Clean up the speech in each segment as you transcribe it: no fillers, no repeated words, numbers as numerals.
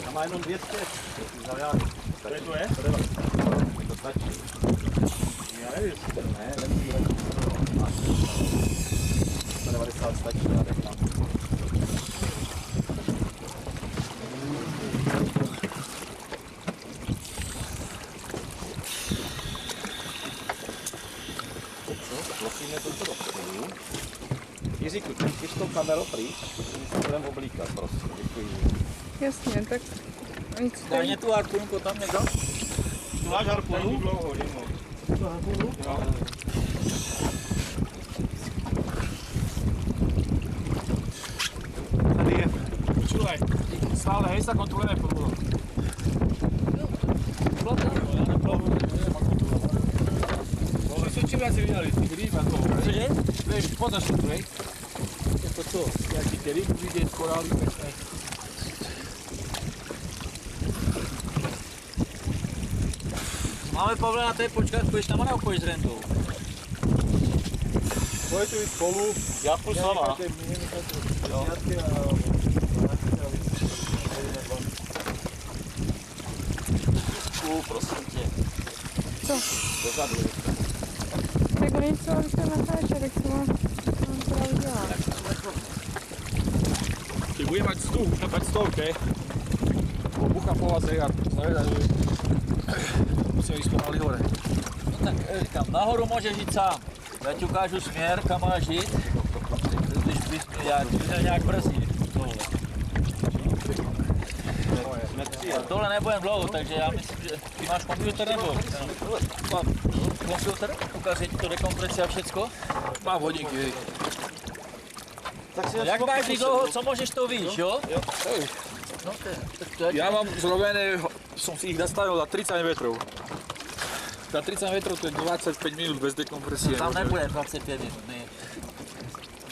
A má jenom 200, za žádný. To je? To stačí. Já nevím. Ne, lepší. 190 stačí, já tak mám. Prosíme to dopředu. Jiříku, když to kamerou pryč, my se budeme oblíkat, prosím. Děkuji. Jasně, tak nic Daj tady. mě tu harpunku tam někdo? Tu máš harpunu? Dlouho, To harpunu? jo. Tady je. Počulej, stále hej sa kontrolujeme podľa. Ale co čím viac videli, tých rýb a toho. Cože? Vieš, podaš tu, hej? Jako to, jaký tie ryby vidieť, korály pekné. Máme Pavle na té počkat, půjdeš tam a nebo půjdeš s Rendou? Pojďte vy spolu. Já půjdu s váma. Jo. Prosím tě. Co? Dozadu. Tak něco se natáče, tak co mám teda udělat? Ty bude mať stuh na 500, bucha po vás a musíme ísť pomaly hore. No tak říkám, nahoru můžeš jít sám. Já ti ukážu směr, kam máš jít. Když bys já ti měl nějak brzdit. Tohle nebudem dlouho, takže já myslím, že ty máš počítač nebo? Mám počítač, ukáže ti to dekompresi a všecko. Mám hodinky, hej. Jak máš jít dlouho, co můžeš to víš, jo? Jo. No to je. Ja mám zrobené, som si ich nastavil za 30 metrov. Za 30 metrov to je 25 minút bez dekompresie. Tam nebude 25 minut,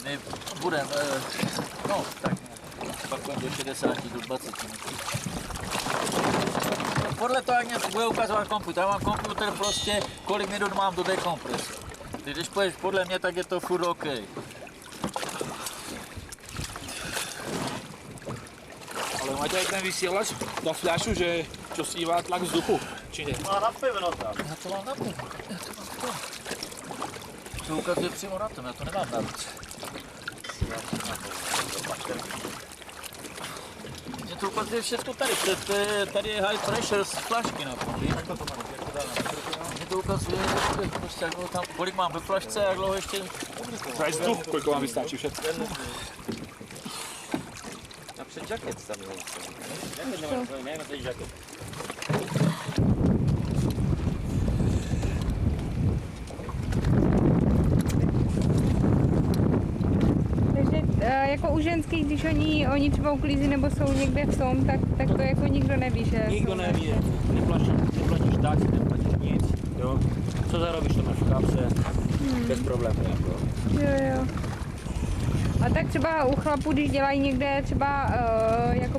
my budeme, no tak pak do 60 do 20 minut. Podle toho, jak mě bude ukazovat počítač, já mám počítač prostě, kolik minut mám do dekomprese. Když půjdeš podle mě, tak je to furt OK. Ale máte aj ten vysielač na fľašu, že čo sníva tlak vzduchu, či nie? Má napevno tam. Já to mám na tom, to ukazuje přímo na tom, já to nemám na ruce. Mě to ukazuje všechno tady, tady je high pressure z flašky na tom, víš? Mě to ukazuje, prostě, jak tam, kolik mám ve flašce, jak dlouho ještě... Aj vzduch, koľko vám vystačí všetko. Napřed žaket tam je. Ne, ten žaket. Takže jako u ženských, když oni třeba uklízí nebo jsou někde v tom, tak to jako nikdo neví, že Nikdo jsou neví, neplatíš tax, neplatíš nic, jo. Co zarobíš, to máš v kapse, bez problémů, jako. Jo. A tak třeba u chlapů, když dělají někde třeba jako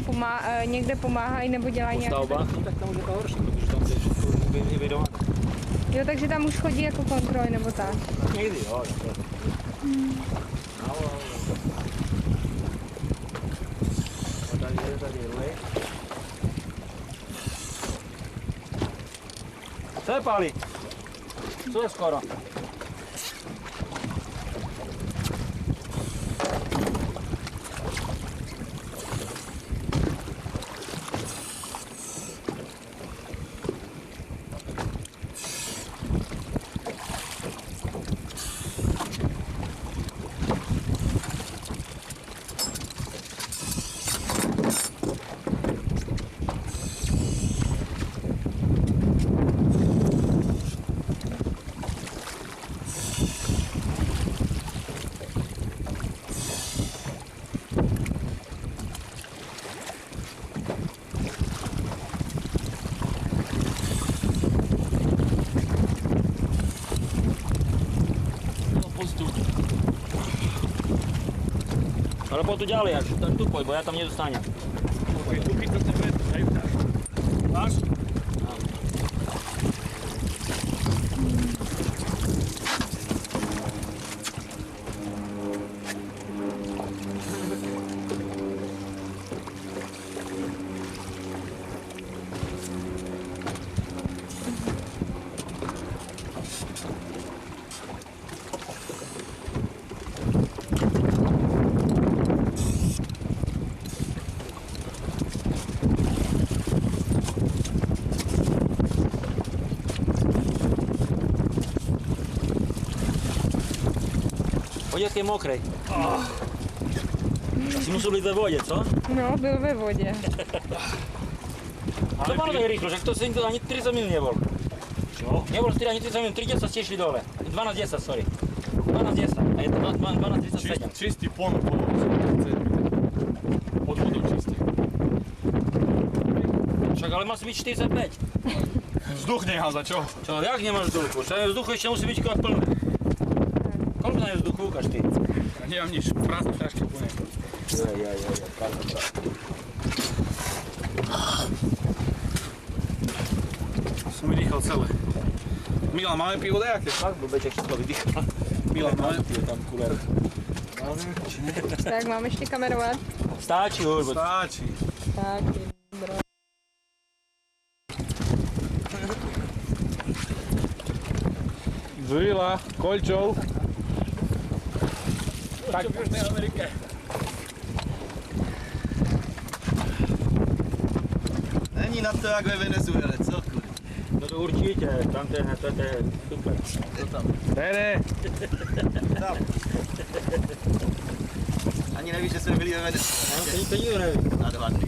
někde pomáhají nebo dělají nějak... Stavba, no tak tam už je to horší, protože tam je všechno evidované. Jo, takže tam už chodí jako kontroly nebo tak. Někdy, jo. No, tady je lej. Co je pálí? Co je skoro? Ale pojď tu ďalej, až tu pojď, bo ja tam nedostanem. Tu to sa predajú tak. Máš? Podívej, jak je mokrej. Si musel být ve vodě, co? No, byl ve vodě. Co panu tak rýchlo, že to si ani 30 minút nebol. Čo? Nebol ani 30 minút, 3:10 ste išli dole. 12:10, sorry. 12:10 a je to 12:37. Čistý ponor podľa od vodou čistý. Však ale má si byť 45. Vzduch nechá za čo? Čo, jak nemáš vzduchu? Čo je vzduchu ešte musí byť skoro plné. Koľko tam je vzduchu, ukáž ty? Ja nemám nič, prázdne fľašky plné. Som vydýchal celé. Milan, máme pivo dajaké? Fakt blbeček, čo to vydýchal. Milan, máme Je tam kuler. Tak mám ještě kamerovat. Stáči už, bo Stáči. Tak, dobro. Zurila, Koľčov. tak v Južnej Amerike. Není na to jak ve Venezuele, co? No to určitě, tam to je super. Je tam. Ne. Tam. Ani nevíš, že jsme byli ve Venezuele. No, to nikdo neví. Na 2 dny.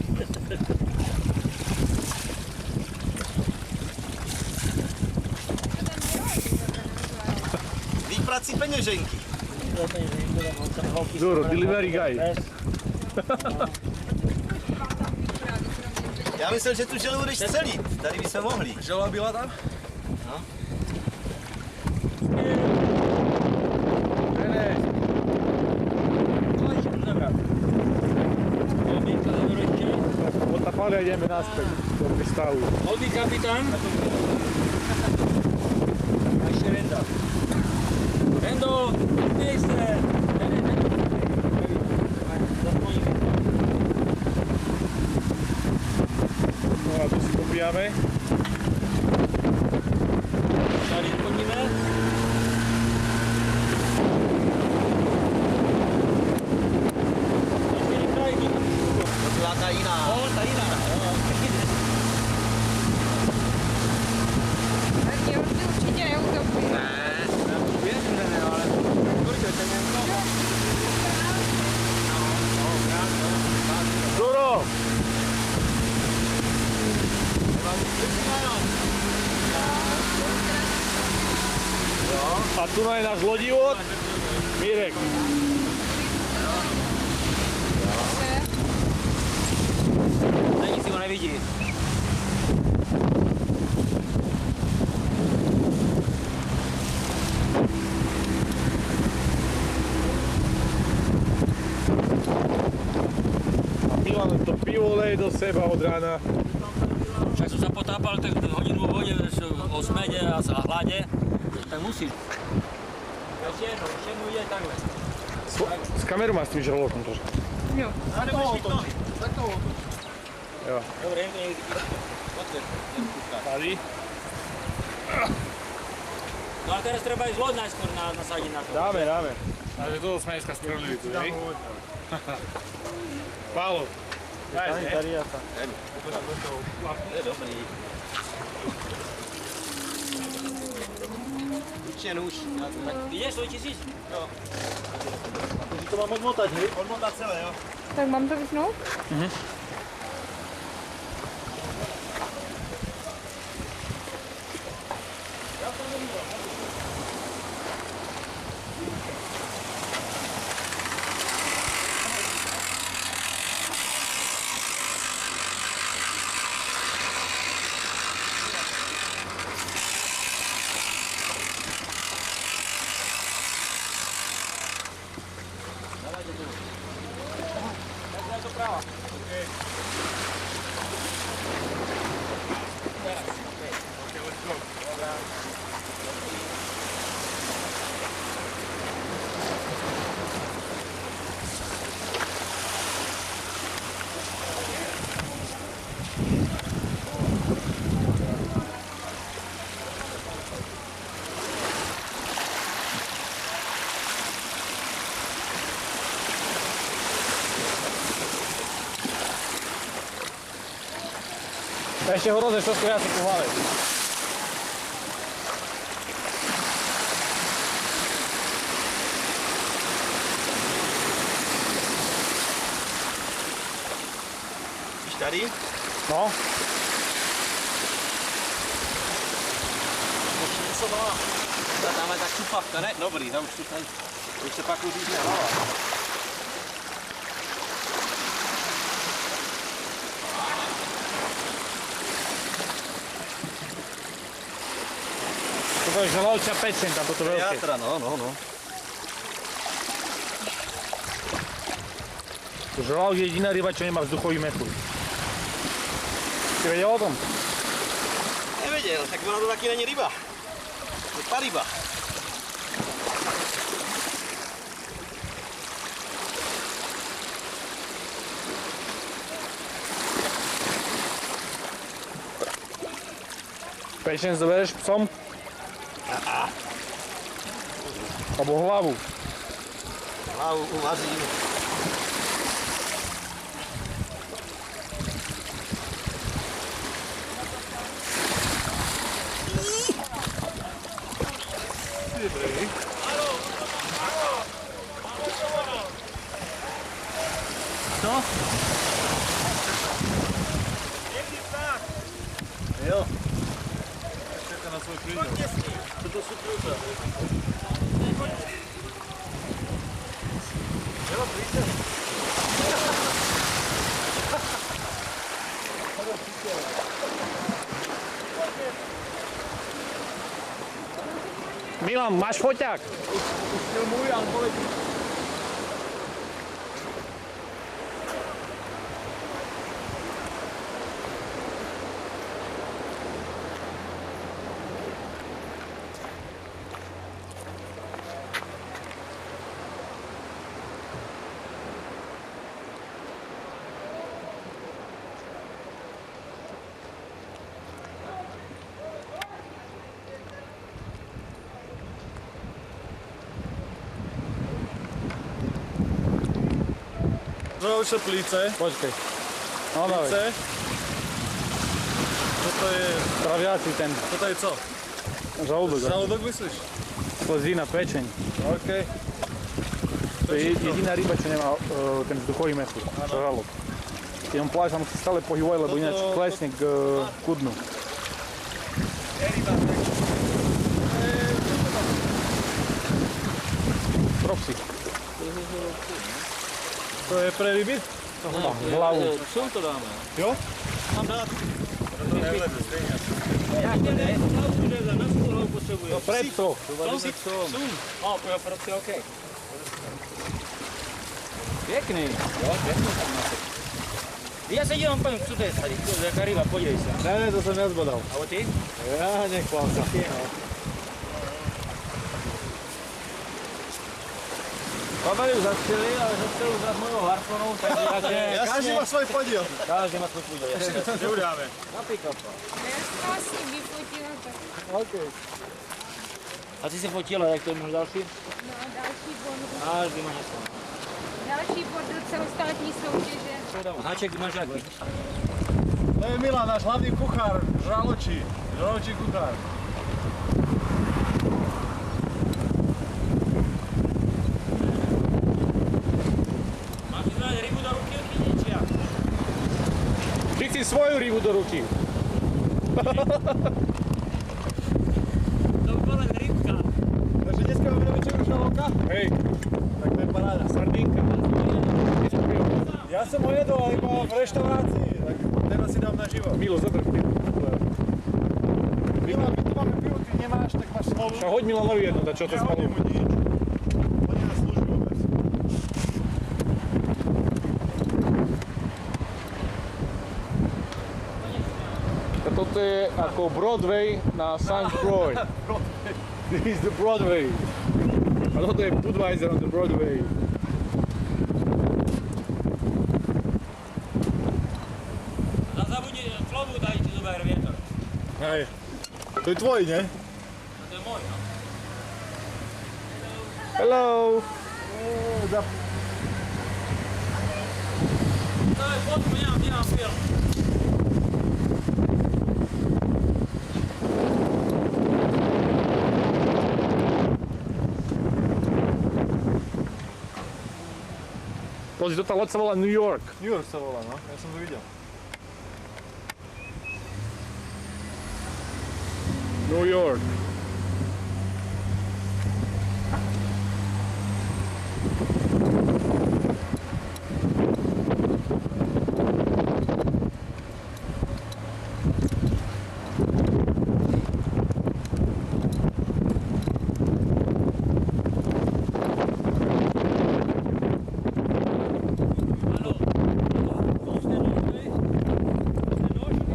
Výprací peněženky. Zoro, delivery guy. Já myslel, že tu želu budeš celit. Tady by se mohli. Žela byla tam? No. Ne. Otapali a ideme naspäť do prístavu. Lodný kapitán. A ešte Renda. Rendo, kde ste? No a tu si popíjame. Tady splníme. To byla ta jiná. No, ta jiná. Tak je už určitě neutopí. Zoro! A tu je náš lodivod, Mirek. Ani si ho nevidí. A Milan to pivo leje do seba od rána. Však som sa potápal tak hodinu vo vode o smede a hlade, tak musíš. Ešte jednu ide takhle. S kamerou má s tým žralokom trošku. Jo. A nebudeš mít nohy. Tak to Jo. Dobre, Tady. no a teraz treba ísť loď najskôr nasadiť na to. Dáme. Takže toto sme dneska spravili tu, hej? Pálo. Daj, ne? Tady a tam. To je dobrý. Určitě nůž. Ideš svoj 1000? To mám odmotat, hej? Odmotat celé, jo? Tak mám to vypnout? Ešte ho rozeš trošku viac po hlave. Tady? No, Něco má. Dáme tak čupavka, ne? Dobrý, už to tady. Už se pak uřízne hlava. toto je želavčia pečeň, tam toto veľké. Játra, no. Želavč je jediná ryba, čo nemá vzduchový mechúr. Si vedel o tom? Nevěděl, tak ona to taky není ryba. To je paryba. Pečeň zoberieš psom? Alebo hlavu. Hlavu uvařím. Co? Jo. Čeká na svoj prídel. Co to sú kľúča? Jo, príďte. Milan, máš foťák? Môj, ale boli. Želavčie plíce. Počkej. No dávaj. Plíce. Toto je... Traviaci ten Toto je co? žalúdok. Žalúdok myslíš? Slezina, pečeň. OK. To je jediná ryba, čo nemá ten vzduchový mechúr. Žralok. Keď on pláže, sa musí stále pohybovať, lebo ináč klesne ku dnu. Propsy. To je pre ryby? Hlavu. Čom to dáme? Jo? Mám dát. Nevleze, stejně. Jak ne? Hlavu nedám, na svou hlavu potřebuji. No preto. Vadíme psom. Jo, prostě OK. Pěkný. Jo, pěkný tam máte. Ja sa dívam, poviem, čo to je tady, to je jaká ryba, podívej sa. Ne, to som ja zbadal. A ty? Ja nechval sa. Babali ju zastrelili, ale zastrelil za mojou harponou, takže Každý má svoj podiel. každý má svoj púdel, jasne. Neudáme. Napríklad to. Já jsem si vyfotila tak. OK. A ty si fotila, jak to je možno další? No a další bod. Každý má něco. Další bod do celostátní soutěže. Háček máš jak, vidíš? To je Milan, náš hlavný kuchár, žraločí. Žraločí kuchár. Máš si dať rybu do ruky, či jak? Ty si svoju rybu do ruky. To bola rybka. Takže dneska máme večeru žraloka. Hej, Tak to je paráda. sardinka. Ja som ho jedol, ale iba v reštaurácii. Tak teraz si dám naživo. Milo, zober pivo. Milan, my tu máme pivo, ty nemáš, tak máš smolu. A hoď Milanovi jedno, čo to Nehodím spalo. mu nič. On nezaslúži vôbec. A toto je ako Broadway na St. Croix. This is the Broadway. A toto je Budweiser on the Broadway. Na zabudni klobu daj ti zober vietor. Hej. To je tvoj, ne? To je môj, no. Hello. To je fotku, nemám film. Pozri, tá loď sa volá New York. New York sa volá, no. Ja som to videl. New York.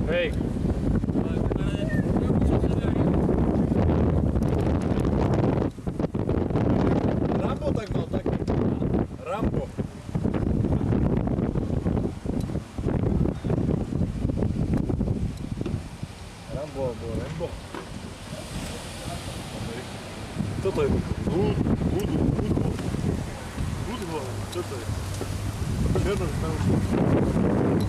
Hej, Rambo tak mal, tak. Rambo. Rambo alebo Rambo. Toto je Woodhall. Čo to je? Černo naučil.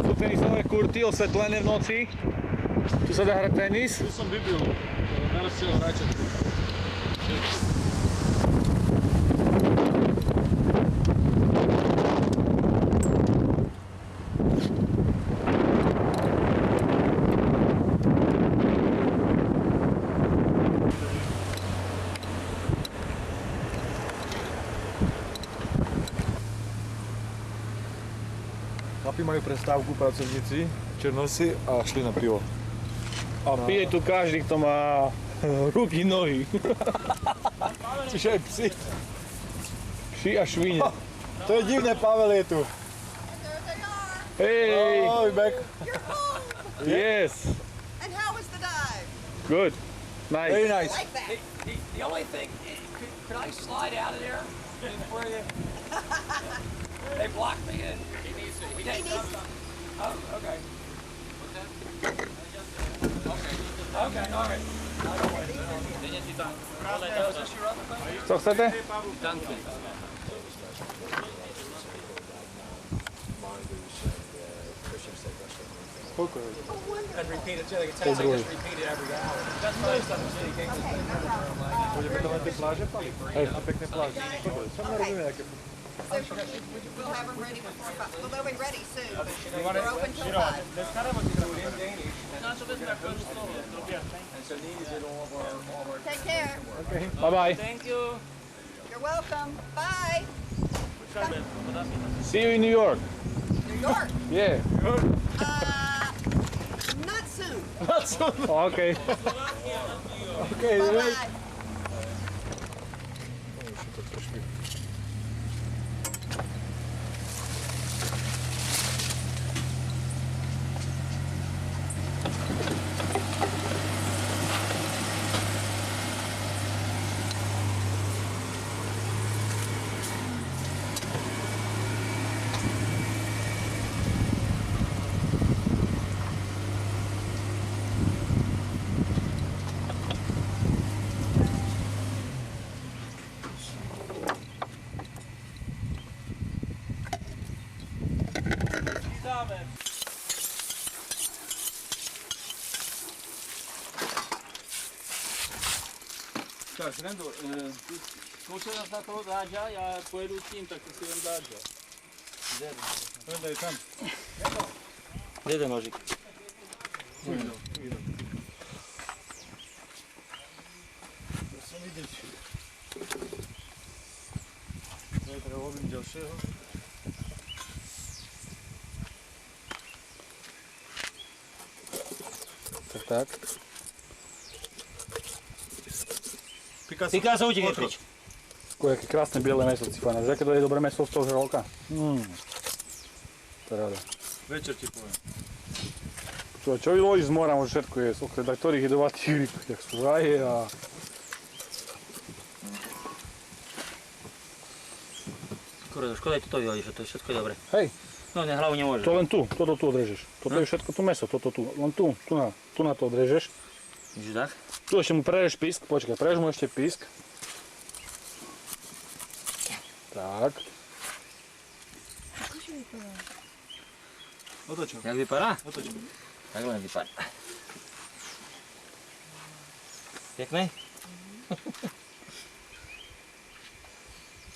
sú tenisové kurty osvetlené v noci. Tu sa dá hrať tenis. Tu som vybil. Naraz chcel hráča. Chlapi mali prestávku pracovníci, černosi a šli na pivo. A pije tu každý, kto má ruky, nohy. Čiže aj psi. Ši a švine. To je divné, Pavel je tu. Hey, Ahoj, back. You're home! yes, And how was the dive? good, nice. Very nice. Like that. The only thing, could I slide out of there for you? They blocked me in. He needs to. He needs to. Oh, okay. What's that? Okay, all right. Co chcete? Pôjdeme to len tie pláže, Pavel? Hej. Na pekné pláže. Dobre, sa nerobíme nejaké... So we'll have them ready before 5. Well, they'll be ready soon. We're open till 5. Take care. Bye-bye. Thank you. You're welcome. Bye. See you in New York. New York. Yeah. Not soon. Okay. Okay, Bye-bye. Tak, Rendo, zkoušel nás na toho dáža, já pojedu s tím, tak si jen dáža. Renda je tam. Kde je ten nožík? Ja som vidieť. Zajtra lovím ďalšieho. Tak. Picasso utíkej pryč. Jaké krásne biele meso, Cifana. Vieš, aké to je dobré meso z toho žralka? To je rada. Večer ti poviem. Čo vyložíš z mora, môže všetko jesť. Okrem ktorých jedovatých ryb, jak sú raje a... Škoda je toto vyhodíš, že to je všetko dobre. Hej, No ne, hlavu nemôžeš. to len tu, toto tu odrežeš. Toto je všetko tu meso, toto tu. Len tu na to odrežeš. Vidíš tak? Tu ešte mu prerež písk, počkaj, prerež mu ešte písk. Tak. Otočím. Jak vypadá? Otočím. Tak len vypadá. Pekné?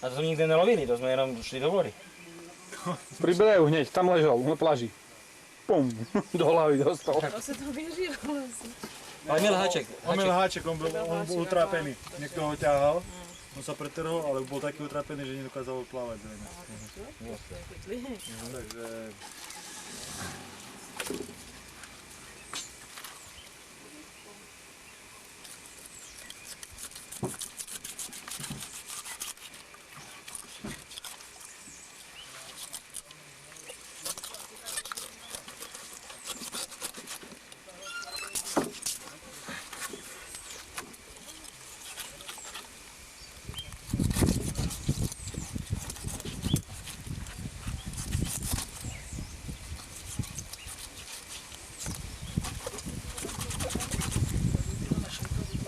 A to sme nikde nelovili, to sme jenom šli do vody. Pri brehu hneď, tam ležal, na pláži. Pum, do hlavy dostal. To se to věřilo. Ale měl háček. On měl háček, on byl utrápený. Někdo ho ťahal, on sa pretrhol, ale bol taký utrápený, že nedokázal plávať zrejme. Takže...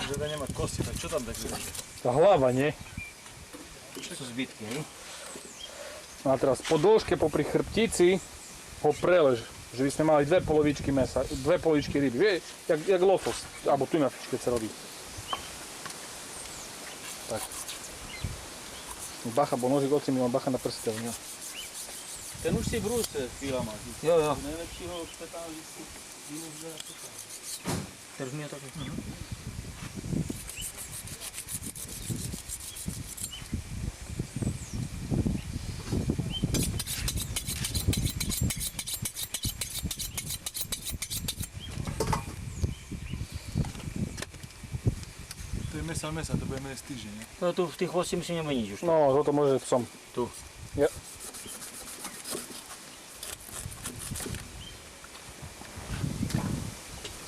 Že to nemá kosti, tak čo tam tak leží? Tá hlava, nie? To sú zbytky, hej? A teraz po dĺžke popri chrbtici ho prelež. Že by sme mali dve polovičky mesa, dve polovičky ryby. Vie, jak losos, alebo tuňafič, keď sa robí. Tak. Bacha, bo nožík oci mi mám bacha na prstev. No. Ten už si brus chvíľa má. Jo, jo. Nejlepšího špetá vždycky. Teraz mi je taký. To je mesa, to budeme jesť týždeň, nie? No tu v tých chvosti myslím nebude nič už. No, toto môže som. Tu. Ja.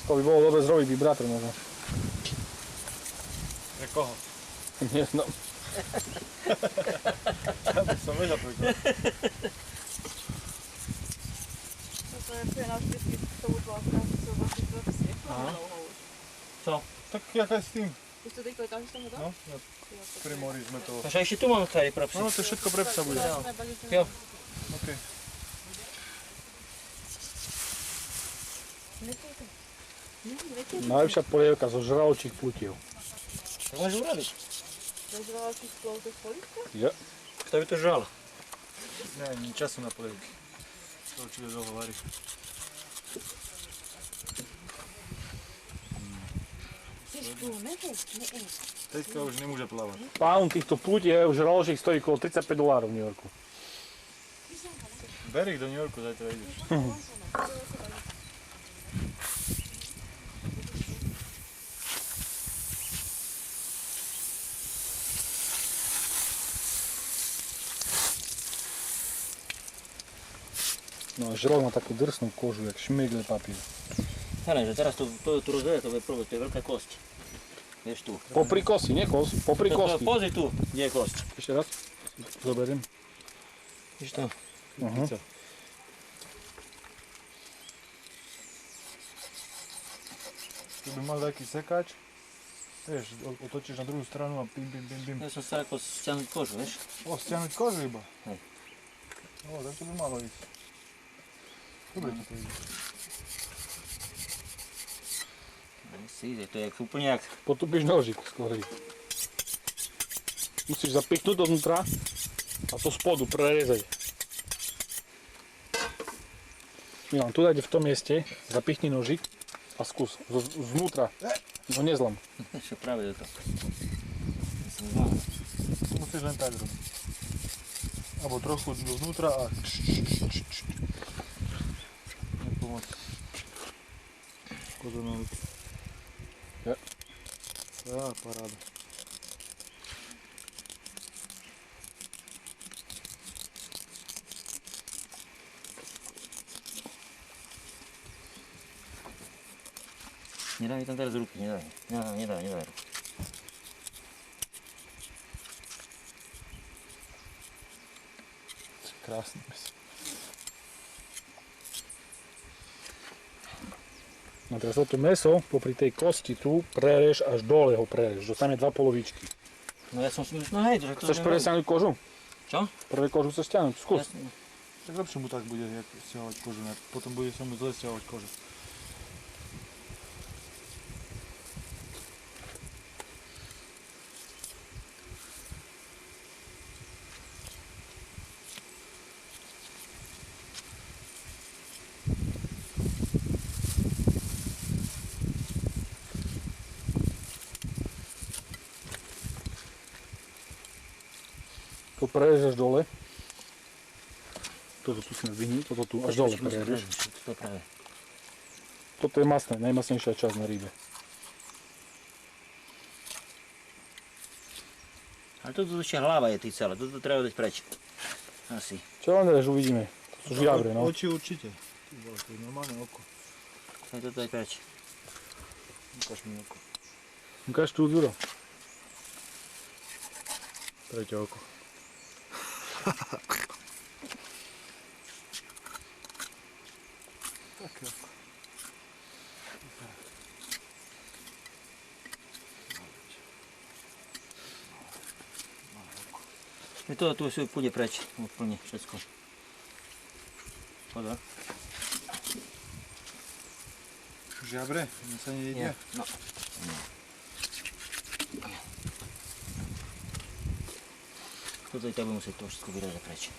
To by bolo dobre zrobiť vibrátor možno. Pre koho? Nie, no. Som vedel pre koho. To je na vždycky k tomu tlačka, to jsou vlastně prostě. Co? Tak jak aj s tým? Už to teď kolikáš jsem to? No, pri mori sme to... Až ešte tu máme tady pro psy. No, to všetko pre psa bude. Jo. OK. Najlepšia polievka zo žraločích plutiev. Tak môžeš urobiť. Zažrala si sploutek polívka? Ja. Kto by to žral? Ne, nie času na polievky. To určite dlho varí. Teďka už nemôže plávať. Pound týchto plutiev žraločích stojí okolo $35 v New Yorku. Ber ich do New Yorku, zajtra ideš. No a žralok má takú drsnú kožu, jak šmigle papír. Hele, že teraz tu rozveje, to bude probať, to je veľká kosť. Vieš tu. Popri kosti, nie kos, popri kosti. Pozri tu, kde je kosť. Ešte raz. Zoberiem. Vidíš to? Tu by mal taký sekač. Vieš, otočíš na druhú stranu a bim, bim, bim, bim. Ja som sa ako stiahnuť kožu, vieš? O, stiahnuť kožu iba. Hej. O, tak to by malo ísť. Dobre to ide. Si ide, to je úplne jak... Potupíš nožík skôr. Musíš zapichnúť dovnútra a zo spodu prerezať. Milan, tu dajte v tom mieste, zapichni nožík a skús zvnútra. No nezlam. Čo práve je to. Musíš len tak robiť. Alebo trochu dovnútra a... Nepomoc. Koza na ruky. Ja. Á, paráda. Nedaj mi tam teraz ruky, nedaj. Nedaj. Krásny mes. A teraz toto meso popri tej kosti tu prerež až dole ho prerež. Dostane dva polovičky. No ja som si... No hej, to... Chceš prvé stiahnuť kožu? Čo? Prvé kožu chceš stiahnuť? Skús. Jasne. Tak lepšie mu tak bude, jak stiahovať kožu. Potom bude sa mu zle stiahovať kožu. to prerežeš dole. Toto tu sme vyhni, toto tu až dole prerežeš. To práve. Toto je masné, najmasnejšia časť na rybe. Ale toto ešte hlava je tý celé, toto treba dať preč. Asi. Čo len dáš, uvidíme. To sú žiavre, no. Oči určite. Ty vole, to je normálne oko. Aj toto aj preč. Ukáž mi oko. Ukáž tu, Zuro. Tretie oko. To tu si pôjde preč, úplne všetko. Pozor. Žiabre, mne sa nejedia. No. Toto i tak budem musieť to všetko vyrezať preč.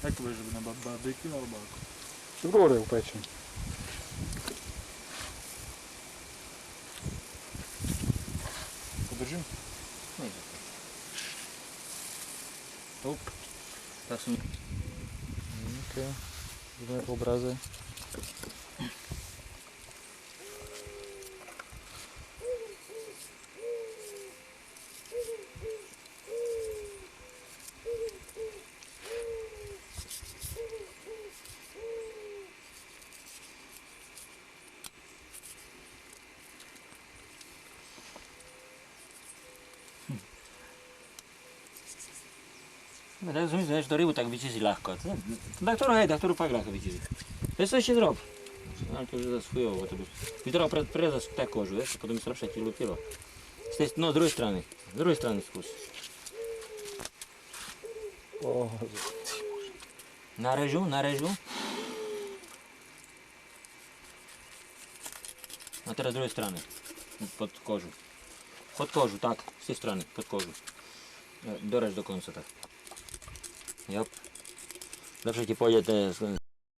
Ako vieš, že by na barbecue alebo ako? Dobre, upečem. Podržím? Hop. Tak som... OK. Ideme po obraze. Tak som myslel, že to rybu tak vyčíziť ľahko. Tak ktorú fakt ľahko vyčíziť. To sa ešte zrob. Ale to už je zase chujovo. By treba prezať tak kožu, vieš, potom by sa lepšie ti lúpilo. No, z druhej strany. Z druhej strany skús. Narežu. A teraz z druhej strany. Pod kožu. Pod kožu, tak. Z tej strany, pod kožu. Dorež do konca, tak. Jop. Lepšie ti pôjde ten